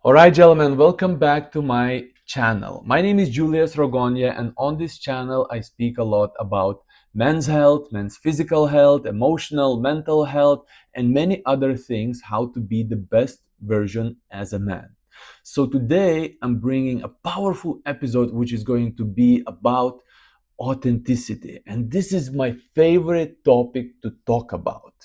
All right, gentlemen, welcome back to my channel. My name is Julius Rogonia, and on this channel, I speak a lot about men's health, men's physical health, emotional, mental health, and many other things, how to be the best version as a man. So today, I'm bringing a powerful episode which is going to be about authenticity. And this is my favorite topic to talk about,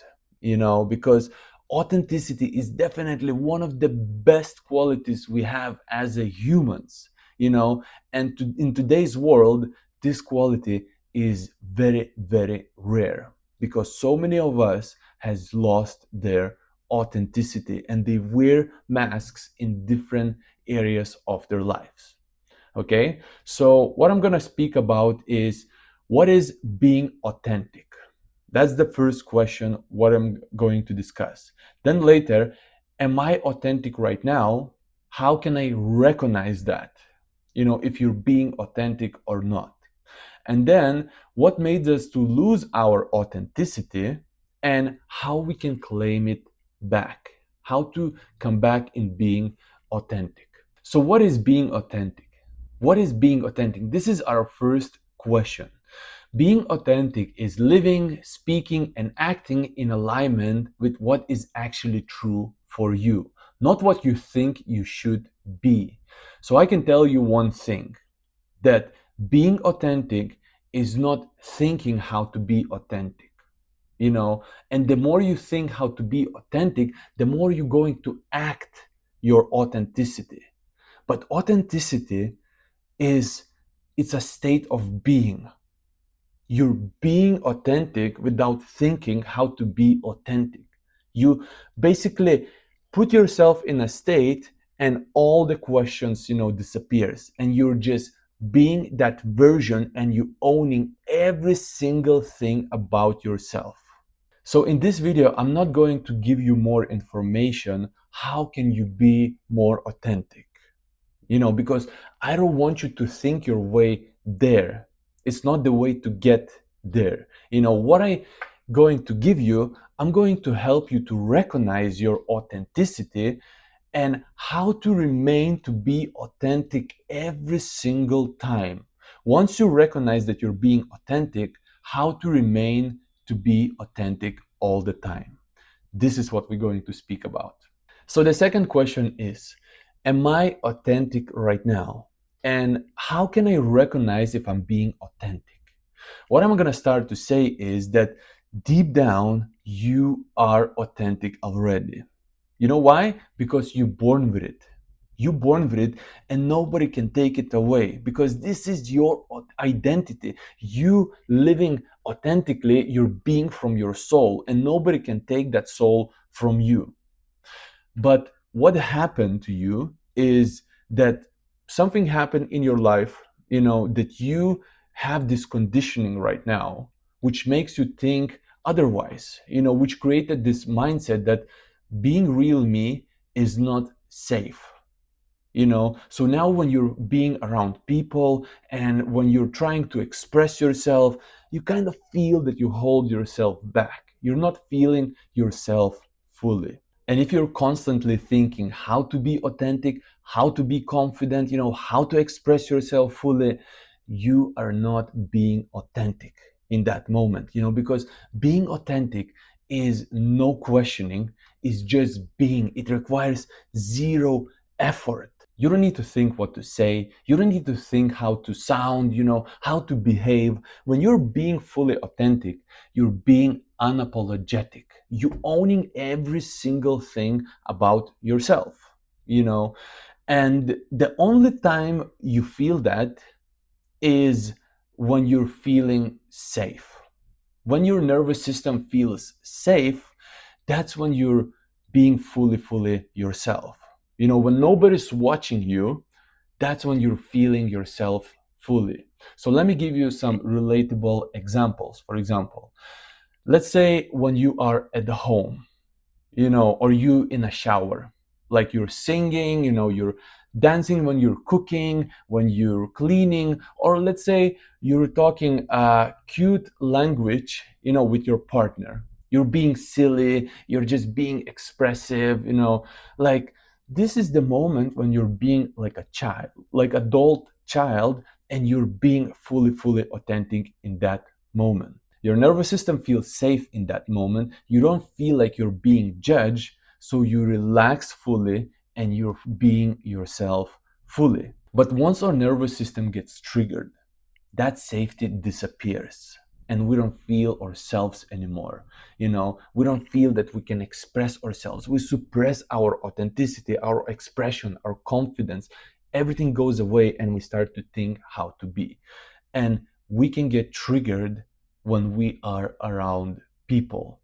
because authenticity is definitely one of the best qualities we have as a humans, and in today's world, this quality is very, very rare because so many of us has lost their authenticity and they wear masks in different areas of their lives. Okay, so what I'm going to speak about is what is being authentic. That's the first question, what I'm going to discuss. Then later, am I authentic right now? How can I recognize that? If you're being authentic or not. And then what made us to lose our authenticity and how we can claim it back. How to come back in being authentic. So what is being authentic? What is being authentic? This is our first question. Being authentic is living, speaking, and acting in alignment with what is actually true for you, not what you think you should be. So I can tell you one thing, that being authentic is not thinking how to be authentic, and the more you think how to be authentic, the more you're going to act your authenticity. But authenticity is it's a state of being. You're being authentic without thinking how to be authentic. You basically put yourself in a state and all the questions, disappears and you're just being that version and you owning every single thing about yourself. So in this video, I'm not going to give you more information. How can you be more authentic? Because I don't want you to think your way there. It's not the way to get there. What I'm going to give you, I'm going to help you to recognize your authenticity and how to remain to be authentic every single time. Once you recognize that you're being authentic, how to remain to be authentic all the time. This is what we're going to speak about. So the second question is, am I authentic right now? And how can I recognize if I'm being authentic? What I'm going to start to say is that deep down, you are authentic already. You know why? Because you're born with it. You're born with it and nobody can take it away because this is your identity. You living authentically, you're being from your soul and nobody can take that soul from you. But what happened to you is that something happened in your life, that you have this conditioning right now, which makes you think otherwise, which created this mindset that being real me is not safe. So now when you're being around people and when you're trying to express yourself, you kind of feel that you hold yourself back. You're not feeling yourself fully. And if you're constantly thinking how to be authentic, how to be confident, how to express yourself fully, you are not being authentic in that moment, because being authentic is no questioning, is just being. It requires zero effort. You don't need to think what to say. You don't need to think how to sound, how to behave. When you're being fully authentic, you're being unapologetic. You owning every single thing about yourself, and the only time you feel that is when you're feeling safe. When your nervous system feels safe, that's when you're being fully yourself. When nobody's watching you, that's when you're feeling yourself fully. So let me give you some relatable examples. For example, let's say when you are at the home, or you in a shower, like you're singing, you're dancing when you're cooking, when you're cleaning, or let's say you're talking a cute language, with your partner. You're being silly, you're just being expressive, like This is the moment when you're being like a child, like adult child, and you're being fully authentic in that moment. Your nervous system feels safe in that moment. You don't feel like you're being judged, so you relax fully and you're being yourself fully. But once our nervous system gets triggered, that safety disappears and we don't feel ourselves anymore. We don't feel that we can express ourselves. We suppress our authenticity, our expression, our confidence. Everything goes away and we start to think how to be. And we can get triggered when we are around people.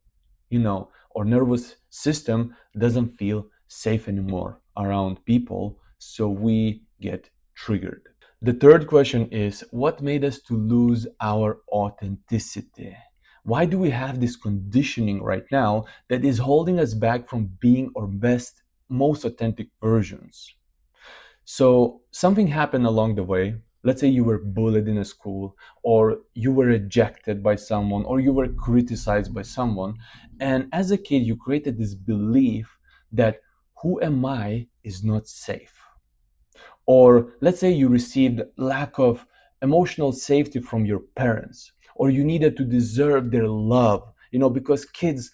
Our nervous system doesn't feel safe anymore around people, so we get triggered. The third question is, what made us to lose our authenticity? Why do we have this conditioning right now that is holding us back from being our best, most authentic versions? So something happened along the way. Let's say you were bullied in a school, or you were rejected by someone, or you were criticized by someone. And as a kid, you created this belief that who am I is not safe. Or let's say you received lack of emotional safety from your parents, or you needed to deserve their love, because kids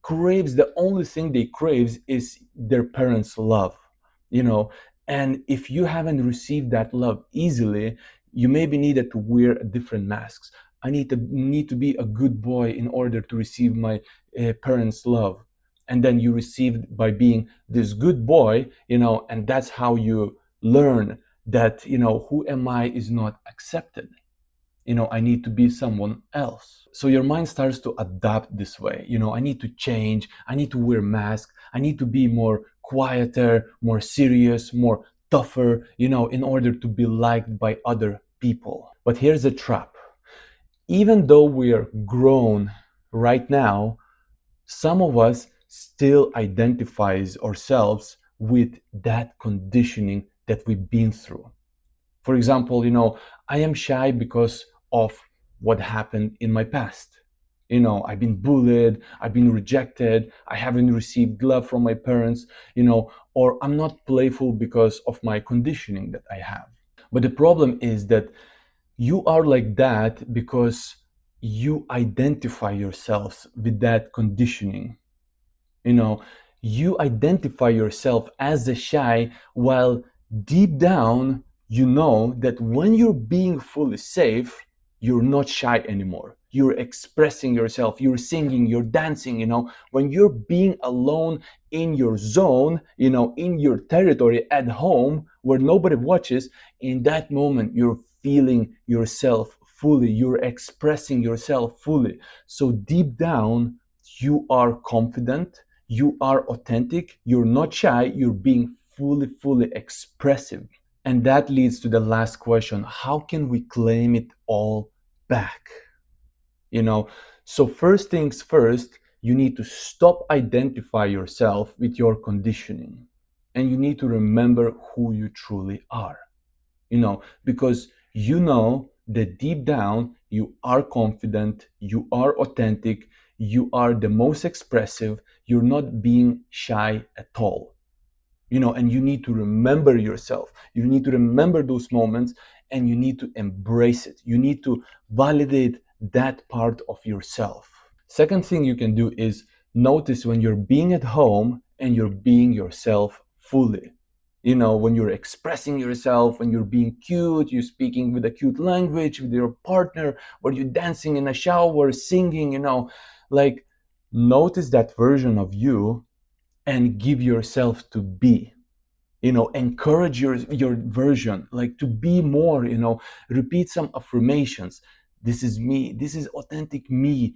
craves, the only thing they craves is their parents' love, you know. And if you haven't received that love easily, you maybe needed to wear different masks. I need to be a good boy in order to receive my parents' love. And then you received by being this good boy, and that's how you learn that who am I is not accepted. I need to be someone else. So your mind starts to adapt this way. I need to change, I need to wear mask, I need to be more quieter, more serious, more tougher, in order to be liked by other people. But here's a trap. Even though we are grown right now, some of us still identifies ourselves with that conditioning that we've been through. For example, I am shy because of what happened in my past. I've been bullied, I've been rejected, I haven't received love from my parents, or I'm not playful because of my conditioning that I have. But the problem is that you are like that because you identify yourselves with that conditioning. you know you identify yourself as a shy, while deep down you know that when you're being fully safe, you're not shy anymore. You're expressing yourself, you're singing, you're dancing. When you're being alone in your zone, in your territory at home where nobody watches, in that moment you're feeling yourself fully, you're expressing yourself fully. So deep down you are confident, you are authentic, you're not shy, you're being fully expressive. And that leads to the last question: how can we claim it all back? You know, so first things first, you need to stop identify yourself with your conditioning, and you need to remember who you truly are. Because that deep down you are confident, you are authentic, you are the most expressive, you're not being shy at all. And you need to remember yourself. You need to remember those moments, and you need to embrace it. You need to validate that part of yourself. Second thing you can do is notice when you're being at home and you're being yourself fully. When you're expressing yourself, when you're being cute, you're speaking with a cute language with your partner, or you're dancing in a shower, singing, like notice that version of you and give yourself to be. Encourage your version, like to be more. Repeat some affirmations. This is me, this is authentic me.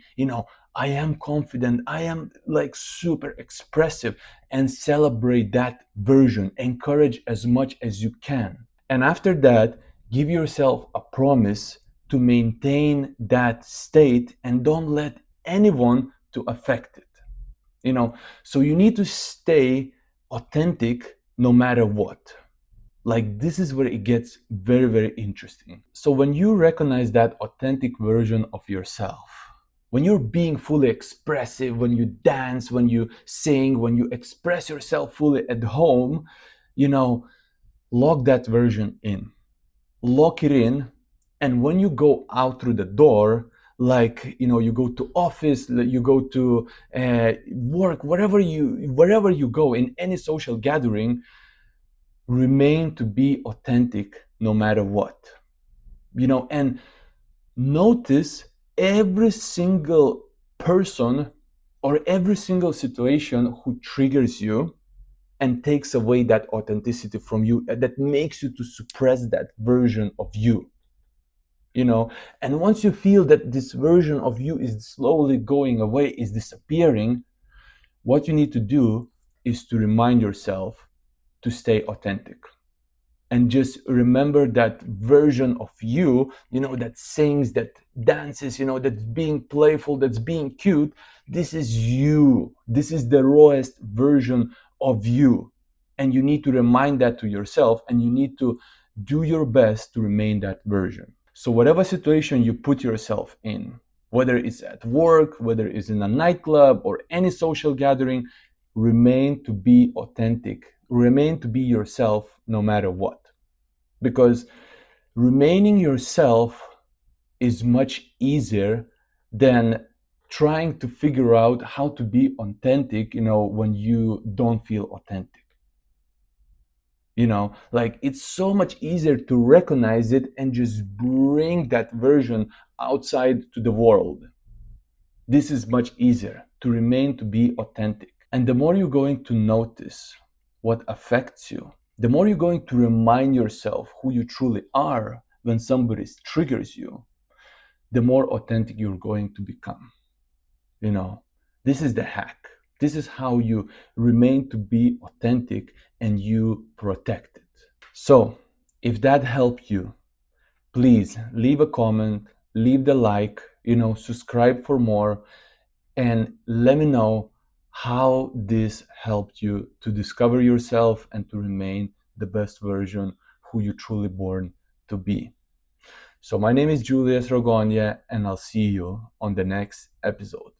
I am confident, I am like super expressive, and celebrate that version. Encourage as much as you can. And after that, give yourself a promise to maintain that state and don't let anyone to affect it. So you need to stay authentic no matter what. Like, this is where it gets very, very interesting. So when you recognize that authentic version of yourself, When you're being fully expressive, when you dance, when you sing, when you express yourself fully at home, you know, lock that version in, lock it in. And when you go out through the door, like, you go to office, you go to work, wherever you go, in any social gathering, remain to be authentic no matter what. And notice every single person or every single situation who triggers you and takes away that authenticity from you, that makes you to suppress that version of you. And once you feel that this version of you is slowly going away, is disappearing, what you need to do is to remind yourself to stay authentic. And just remember that version of you, that sings, that dances, that's being playful, that's being cute. This is you. This is the rawest version of you. And you need to remind that to yourself, and you need to do your best to remain that version. So whatever situation you put yourself in, whether it's at work, whether it's in a nightclub or any social gathering, remain to be authentic. Remain to be yourself no matter what. Because remaining yourself is much easier than trying to figure out how to be authentic, when you don't feel authentic. Like, it's so much easier to recognize it and just bring that version outside to the world. This is much easier to remain to be authentic. And the more you're going to notice what affects you, the more you're going to remind yourself who you truly are when somebody triggers you, the more authentic you're going to become. This is the hack. This is how you remain to be authentic and you protect it. So, if that helped you, please leave a comment, leave the like, subscribe for more, and let me know how this helped you to discover yourself and to remain the best version who you truly born to be. So my name is Julius Rogonia, and I'll see you on the next episode.